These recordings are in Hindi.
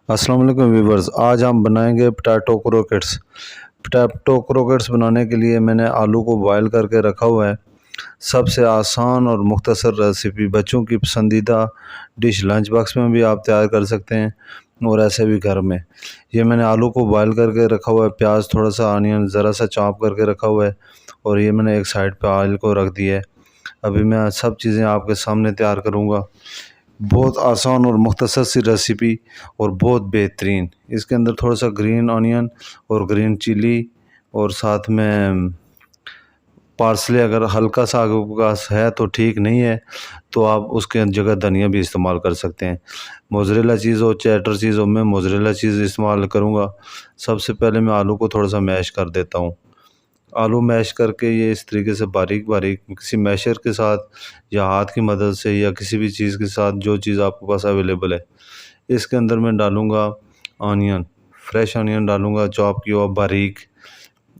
अस्सलाम वालेकुम व्यूवर्स, आज हम बनाएंगे पोटैटो क्रोकेट्स। पोटैटो क्रोकेट्स बनाने के लिए मैंने आलू को बॉयल करके रखा हुआ है। सबसे आसान और मुख्तसर रेसिपी, बच्चों की पसंदीदा डिश, लंच बॉक्स में भी आप तैयार कर सकते हैं और ऐसे भी घर में। ये मैंने आलू को बॉयल करके रखा हुआ है, प्याज थोड़ा सा, ऑनियन ज़रा सा चॉप करके रखा हुआ है और ये मैंने एक साइड पे ऑयल को रख दिया है। अभी मैं सब चीज़ें आपके सामने तैयार करूँगा। बहुत आसान और मुख्तसर सी रेसिपी और बहुत बेहतरीन। इसके अंदर थोड़ा सा ग्रीन ऑनियन और ग्रीन चिली और साथ में पार्सले, अगर हल्का सा आपके पास है तो ठीक, नहीं है तो आप उसके जगह धनिया भी इस्तेमाल कर सकते हैं। मोज़रेला चीज़ हो, चेडर चीज़ हो, मैं मोज़रेला चीज़ इस्तेमाल करूँगा। सबसे पहले मैं आलू को थोड़ा सा मैश कर देता हूँ। आलू मैश करके ये इस तरीके से बारीक बारीक किसी मैशर के साथ या हाथ की मदद से या किसी भी चीज़ के साथ, जो चीज़ आपके पास अवेलेबल है, इसके अंदर मैं डालूँगा ऑनियन, फ्रेश ऑनियन डालूँगा, चॉप किया हुआ बारीक।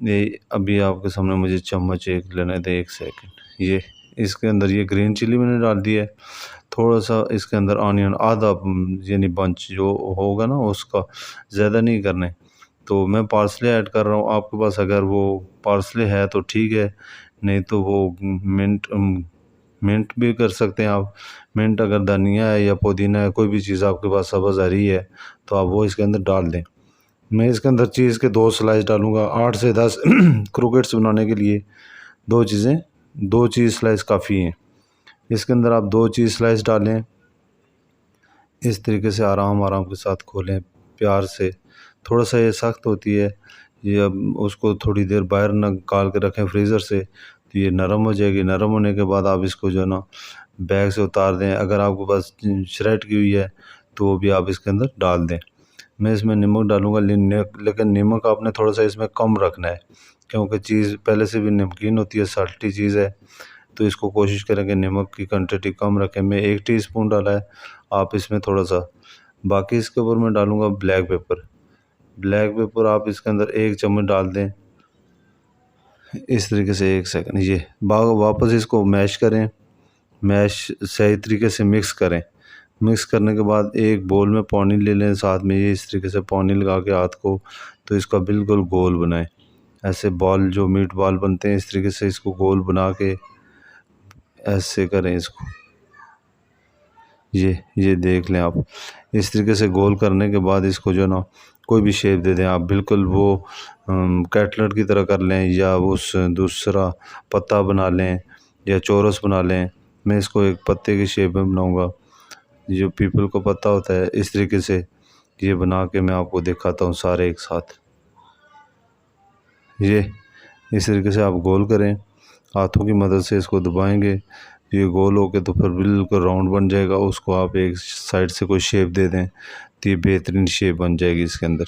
ये अभी आपके सामने मुझे चम्मच एक लेने दे, एक सेकंड। ये इसके अंदर ये ग्रीन चिली मैंने डाल दी है। थोड़ा सा इसके अंदर ऑनियन आधा, यानी बंच जो होगा ना उसका, ज़्यादा नहीं करने। तो मैं पार्सले ऐड कर रहा हूँ। आपके पास अगर वो पार्सले है तो ठीक है, नहीं तो वो मिंट मिंट भी कर सकते हैं आप। मिंट, अगर धनिया है या पुदीना है, कोई भी चीज़ आपके पास सब्ज़ हरी है तो आप वो इसके अंदर डाल दें। मैं इसके अंदर चीज़ के 2 स्लाइस डालूँगा। 8 से 10 क्रोकेट्स बनाने के लिए 2 चीज़ स्लाइस काफ़ी हैं। इसके अंदर आप 2 चीज़ स्लाइस डालें। इस तरीके से आराम आराम के साथ खोलें, प्यार से। थोड़ा सा ये सख्त होती है, ये अब उसको थोड़ी देर बाहर निकाल के रखें फ्रीज़र से, तो ये नरम हो जाएगी। नरम होने के बाद आप इसको जो है ना बैग से उतार दें। अगर आपके पास श्रेड की हुई है तो वो भी आप इसके अंदर डाल दें। मैं इसमें नमक डालूँगा, लेकिन नमक आपने थोड़ा सा इसमें कम रखना है, क्योंकि चीज़ पहले से भी नमकीन होती है, सल्टी चीज़ है, तो इसको कोशिश करें कि नमक की क्वांटिटी कम रखें। मैं 1 टीस्पून डाला है, आप इसमें थोड़ा सा। बाकी इसके ऊपर मैं डालूँगा ब्लैक पेपर। ब्लैक पेपर आप इसके अंदर 1 चम्मच डाल दें। इस तरीके से, एक सेकंड, ये वापस इसको मैश करें। मैश सही तरीके से मिक्स करें। मिक्स करने के बाद एक बोल में पानी ले लें साथ में, ये इस तरीके से पानी लगा के हाथ को, तो इसका बिल्कुल गोल बनाएं। ऐसे बॉल, जो मीट बॉल बनते हैं, इस तरीके से इसको गोल बना के ऐसे करें इसको। ये देख लें आप। इस तरीके से गोल करने के बाद इसको जो ना कोई भी शेप दे दें आप, बिल्कुल वो कैटलेट की तरह कर लें, या उस दूसरा पत्ता बना लें या चौरस बना लें। मैं इसको एक पत्ते की शेप में बनाऊंगा, जो पीपल को पत्ता होता है, इस तरीके से ये बना के मैं आपको दिखाता हूँ सारे एक साथ। ये इस तरीके से आप गोल करें, हाथों की मदद से इसको दबाएंगे, ये गोल होके तो फिर बिल्कुल राउंड बन जाएगा। उसको आप एक साइड से कोई शेप दे दें तो ये बेहतरीन शेप बन जाएगी इसके अंदर।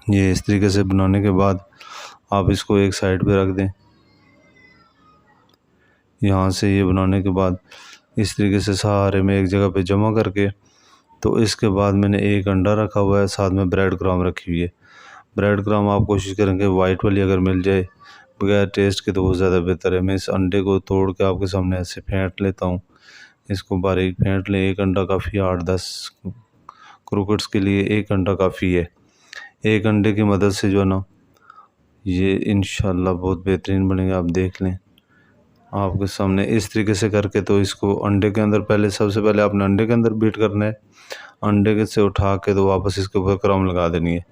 ये इस तरीके से बनाने के बाद आप इसको एक साइड पे रख दें। यहाँ से ये बनाने के बाद इस तरीके से सारे में एक जगह पे जमा करके, तो इसके बाद मैंने एक अंडा रखा हुआ है, साथ में ब्रेड क्रम्ब रखी हुई है। ब्रेड क्रम्ब आप कोशिश करेंगे वाइट वाली अगर मिल जाए, बगैर टेस्ट के, तो वो ज़्यादा बेहतर है। मैं इस अंडे को तोड़ के आपके सामने ऐसे फेंट लेता हूँ। इसको बारीक फेंट लें। एक अंडा काफ़ी है, 8-10 क्रोकेट्स के लिए एक अंडा काफ़ी है। एक अंडे की मदद से जो है ना, ये इंशाल्लाह बहुत बेहतरीन बनेगा। आप देख लें आपके सामने इस तरीके से करके, तो इसको अंडे के अंदर पहले, सबसे पहले आपने अंडे के अंदर बीट करना है। अंडे के से उठा के तो वापस इसके ऊपर क्रम्ब लगा देनी है।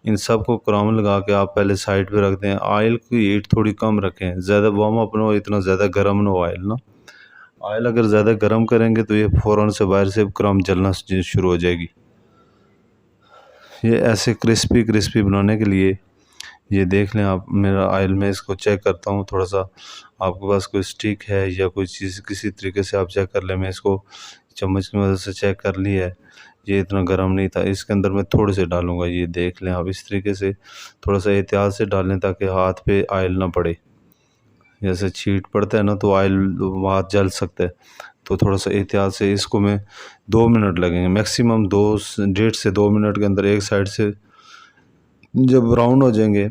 इन सब को क्रम्ब लगा के आप पहले साइड पे रख दें। ऑयल की हीट थोड़ी कम रखें, ज़्यादा वार्म अप ना हो, इतना ज़्यादा गर्म ना हो ऑयल ना। ऑयल अगर ज़्यादा गर्म करेंगे तो ये फ़ौरन से बाहर से क्रम्ब जलना शुरू हो जाएगी। ये ऐसे क्रिस्पी क्रिस्पी बनाने के लिए, ये देख लें आप, मेरा ऑयल में इसको चेक करता हूँ थोड़ा सा। आपके पास कोई स्टिक है या कोई चीज़, किसी तरीके से आप चेक कर लें। मैं इसको चम्मच की मदद से चेक कर ली है, ये इतना गर्म नहीं था। इसके अंदर मैं थोड़े से डालूँगा। ये देख लें आप, इस तरीके से थोड़ा सा एहतियात से डालें ताकि हाथ पे ऑयल ना पड़े। जैसे छींट पड़ता है ना तो ऑयल हाथ जल सकता है, तो थोड़ा सा एहतियात से इसको मैं 2 मिनट लगेंगे मैक्सिमम, 1.5 से 2 मिनट के अंदर एक साइड से जब ब्राउन हो जाएंगे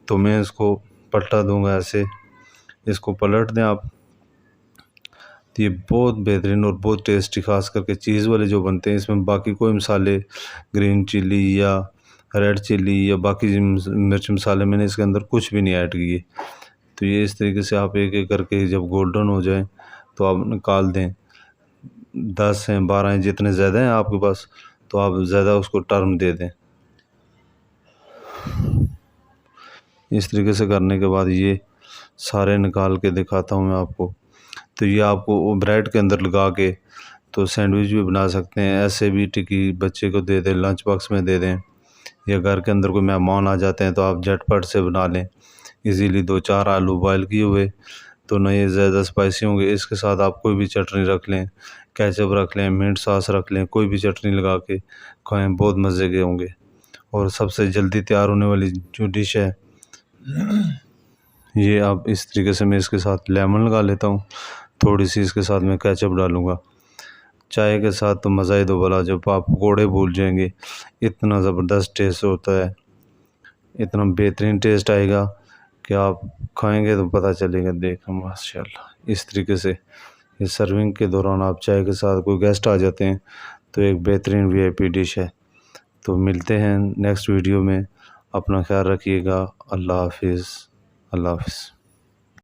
तो मैं इसको पलटा दूंगा। ऐसे इसको पलट दें आप। तो ये बहुत बेहतरीन और बहुत टेस्टी, खास करके चीज़ वाले जो बनते हैं, इसमें बाकी कोई मसाले, ग्रीन चिली या रेड चिली या बाकी मिर्च मसाले मैंने इसके अंदर कुछ भी नहीं ऐड किए। तो ये इस तरीके से आप एक एक करके जब गोल्डन हो जाए तो आप निकाल दें। 10 हैं, 12 हैं, जितने ज़्यादा हैं आपके पास तो आप ज़्यादा उसको टर्म दे दें। इस तरीके से करने के बाद ये सारे निकाल के दिखाता हूँ मैं आपको। तो ये आपको वो ब्रेड के अंदर लगा के तो सैंडविच भी बना सकते हैं, ऐसे भी टिक्की बच्चे को दे दें, लंच बॉक्स में दे दें, या घर के अंदर कोई मेहमान आ जाते हैं तो आप झटपट से बना लें इजीली। 2-4 आलू बॉयल किए हुए, तो ना ये ज़्यादा स्पाइसी होंगे। इसके साथ आप कोई भी चटनी रख लें, केचप रख लें, मिंट सॉस रख लें, कोई भी चटनी लगा के खाएं, बहुत मज़े के होंगे। और सबसे जल्दी तैयार होने वाली जो डिश है, ये आप इस तरीके से मैं इसके साथ लेमन लगा लेता हूँ, थोड़ी सी इसके साथ मैं केचप डालूँगा। चाय के साथ तो मज़ा ही दो भला, जब आप पकौड़े भूल जाएंगे, इतना ज़बरदस्त टेस्ट होता है, इतना बेहतरीन टेस्ट आएगा कि आप खाएंगे तो पता चलेगा। देखो माशाल्लाह, इस तरीके से ये सर्विंग के दौरान आप चाय के साथ कोई गेस्ट आ जाते हैं तो एक बेहतरीन वीआईपी डिश है। तो मिलते हैं नेक्स्ट वीडियो में, अपना ख्याल रखिएगा। अल्लाह हाफिज़। अल्लाह हाफिज़।